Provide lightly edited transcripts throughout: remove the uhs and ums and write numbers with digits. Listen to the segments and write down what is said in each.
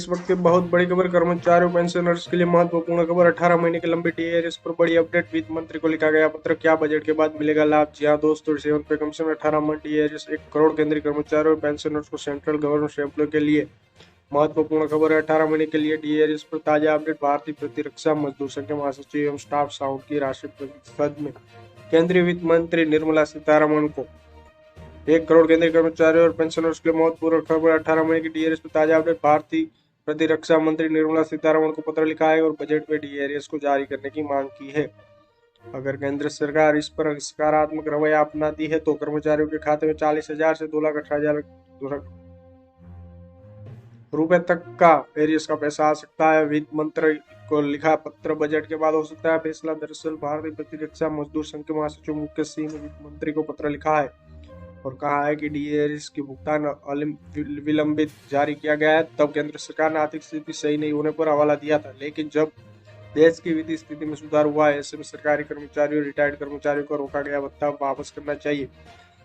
इस वक्त की बहुत बड़ी खबर, कर्मचारियों पेंशनर्स के लिए महत्वपूर्ण खबर। 18 महीने की लंबी टीआरएस पर बड़ी अपडेट। वित्त मंत्री को लिखा गया पत्र, क्या बजट के बाद मिलेगा लाभ? जी हाँ दोस्तों, 7 पे कमीशन 18 मंथ टीआरएस 1 करोड़ केंद्रीय कर्मचारियों और पेंशनर्स को सेंट्रल गवर्नमेंट एम्प्लॉय के लिए महत्वपूर्ण खबर है। 18 महीने के लिए टीआरएस पर ताजा अपडेट। भारतीय प्रतिरक्षा मजदूर संघ के महासचिव एवं स्टाफ साउंड की राष्ट्रीय परिषद में केंद्रीय वित्त मंत्री निर्मला सीतारमण को 1 करोड़ केंद्रीय कर्मचारियों और पेंशनर्स के लिए महत्वपूर्ण खबर। 18 महीने की टीआरएस पर ताजा अपडेट। भारतीय प्रतिरक्षा मंत्री निर्मला सीतारमण को पत्र लिखा है और बजट में टीआरएस को जारी करने की मांग की है। अगर केंद्र सरकार इस पर सकारात्मक रवैया अपनाती है तो कर्मचारियों के खाते में 40,000 से 2,18,000 रुपए तक का एरियस का पैसा आ सकता है। वित्त मंत्री को लिखा पत्र, बजट के बाद हो सकता है फैसला। दरअसल भारतीय प्रतिरक्षा मजदूर संघ के महासचिव मुकेश सिंह ने वित्त मंत्री को पत्र लिखा है और कहा है कि डीएआरएस की भुगतान विलंबित जारी किया गया है। तब केंद्र सरकार ने आर्थिक स्थिति सही नहीं होने पर हवाला दिया था, लेकिन जब देश की वित्तीय स्थिति में सुधार हुआ है, ऐसे में सरकारी कर्मचारियों और रिटायर्ड कर्मचारियों को रोका गया भत्ता वापस करना चाहिए।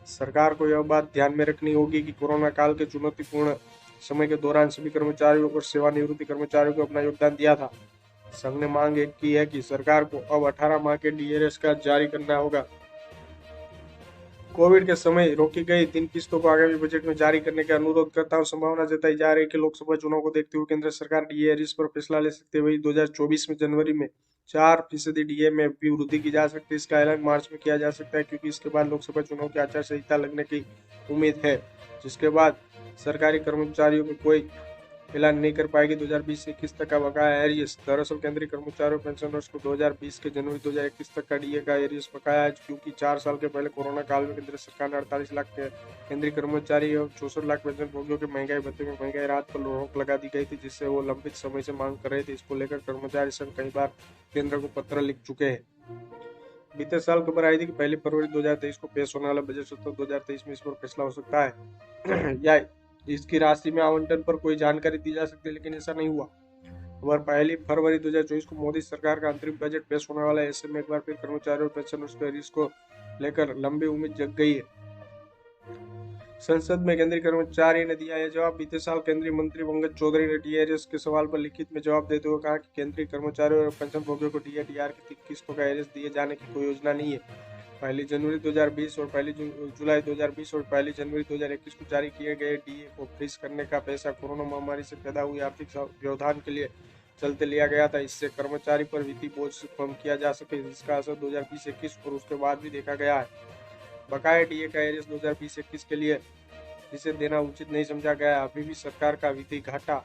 सरकार को यह बात ध्यान में रखनी होगी कि कोरोना काल के चुनौतीपूर्ण समय के दौरान सभी कर्मचारियों और सेवानिवृत्त कर्मचारियों को अपना योगदान दिया था। संघ ने मांग एक की है कि सरकार को अब 18 माह के डीएआरएस का जारी करना होगा। कोविड के समय रोकी गई 3 किस्तों को आगामी बजट में जारी करने का अनुरोध करता हूं। संभावना जताई जा रही है कि लोकसभा चुनाव को देखते हुए केंद्र सरकार डीएआरएस पर फैसला ले सकती है। वही 2024 में जनवरी में 4% डीए में भी वृद्धि की जा सकती है। इसका ऐलान मार्च में किया जा सकता है, क्योंकि इसके बाद लोकसभा चुनाव की आचार संहिता लगने की उम्मीद है, जिसके बाद सरकारी कर्मचारियों में कोई ऐलान नहीं कर पाएगी। 2020 से 21 तक का बकाया एरियस। दरअसल केंद्रीय कर्मचारियों पेंशनर्स को 2020 के जनवरी 2021 तक का डीए का एरियस बकाया है, क्योंकि 4 साल के पहले कोरोना काल में केंद्र सरकार ने 48 लाख के केंद्रीय कर्मचारी और 64 लाख पेंशन भोगियों के महंगाई भत्ते में महंगाई राहत पर रोक लगा दी गई थी, जिससे वो लंबित समय से मांग कर रहे थे। इसको लेकर कर्मचारी संघ कई बार केंद्र को पत्र लिख चुके हैं। बीते साल खबर आई थी कि 1 फरवरी 2023 को पेश होने वाला बजट सत्र 2023 में इस पर फैसला हो सकता है या इसकी राशि में आवंटन पर कोई जानकारी दी जा सकती है, लेकिन ऐसा नहीं हुआ। और 1 फरवरी 2024 को मोदी सरकार का अंतरिम बजट पेश होने वाला है। ऐसे में एक बार फिर कर्मचारियों और पेंशनर्स के एरियस को लेकर लंबी उम्मीद जग गई है। संसद में केंद्रीय कर्मचारी ने दिया है जवाब। बीते साल केंद्रीय मंत्री पंकज चौधरी ने डीआरएस के सवाल पर लिखित में जवाब देते हुए कहा कि केंद्रीय कर्मचारियों और पेंशन भोगियों को डीआर की 3 किस्तों का एरियस दिए जाने की कोई योजना नहीं है। 1 जनवरी 2020 और 1 जुलाई 2020 और 1 जनवरी 2021 को जारी किए गए डीए को फ्रीज करने का पैसा कोरोना महामारी से पैदा हुई आर्थिक व्यवधान के लिए चलते लिया गया था। इससे कर्मचारी पर वित्तीय बोझ कम किया जा सके, जिसका असर 2020-21 और उसके बाद भी देखा गया है। बकाया डीए का एरियस 2020-21 के लिए जिसे देना उचित नहीं समझा गया। अभी भी सरकार का वित्तीय घाटा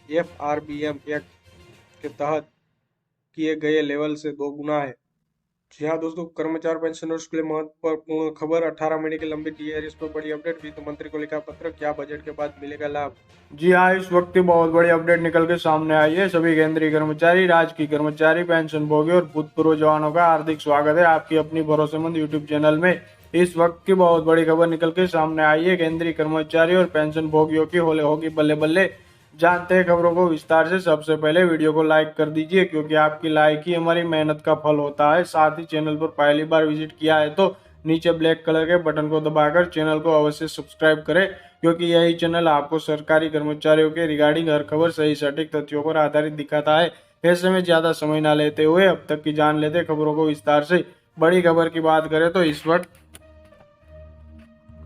एफआरबीएम एक्ट के तहत किए गए लेवल से 2 गुना है। जी हाँ दोस्तों, कर्मचारी पेंशनर्स के लिए महत्वपूर्ण खबर। 18 महीने की लंबी डीआरएस पर बड़ी अपडेट। वित्त मंत्री को लिखा पत्र, क्या बजट के बाद मिलेगा लाभ? जी हाँ, इस वक्त बहुत बड़ी अपडेट निकल के सामने आई है। सभी केंद्रीय कर्मचारी, राजकीय कर्मचारी, पेंशन भोगी और भूतपूर्व जवानों का हार्दिक स्वागत है आपकी अपनी भरोसेमंद यूट्यूब चैनल में। इस वक्त की बहुत बड़ी खबर निकल के सामने आई है। केंद्रीय कर्मचारी और पेंशन भोगियों की होगी बल्ले बल्ले। जानते हैं खबरों को विस्तार से। सबसे पहले वीडियो को लाइक कर दीजिए, क्योंकि आपकी लाइक ही हमारी मेहनत का फल होता है। साथ ही चैनल पर पहली बार विजिट किया है तो नीचे ब्लैक कलर के बटन को दबाकर चैनल को अवश्य सब्सक्राइब करें, क्योंकि यही चैनल आपको सरकारी कर्मचारियों के रिगार्डिंग हर खबर सही सटीक तथ्यों पर आधारित दिखाता है। ऐसे में ज्यादा समय ना लेते हुए अब तक की जान लेते खबरों को विस्तार से। बड़ी खबर की बात करें तो इस वक्त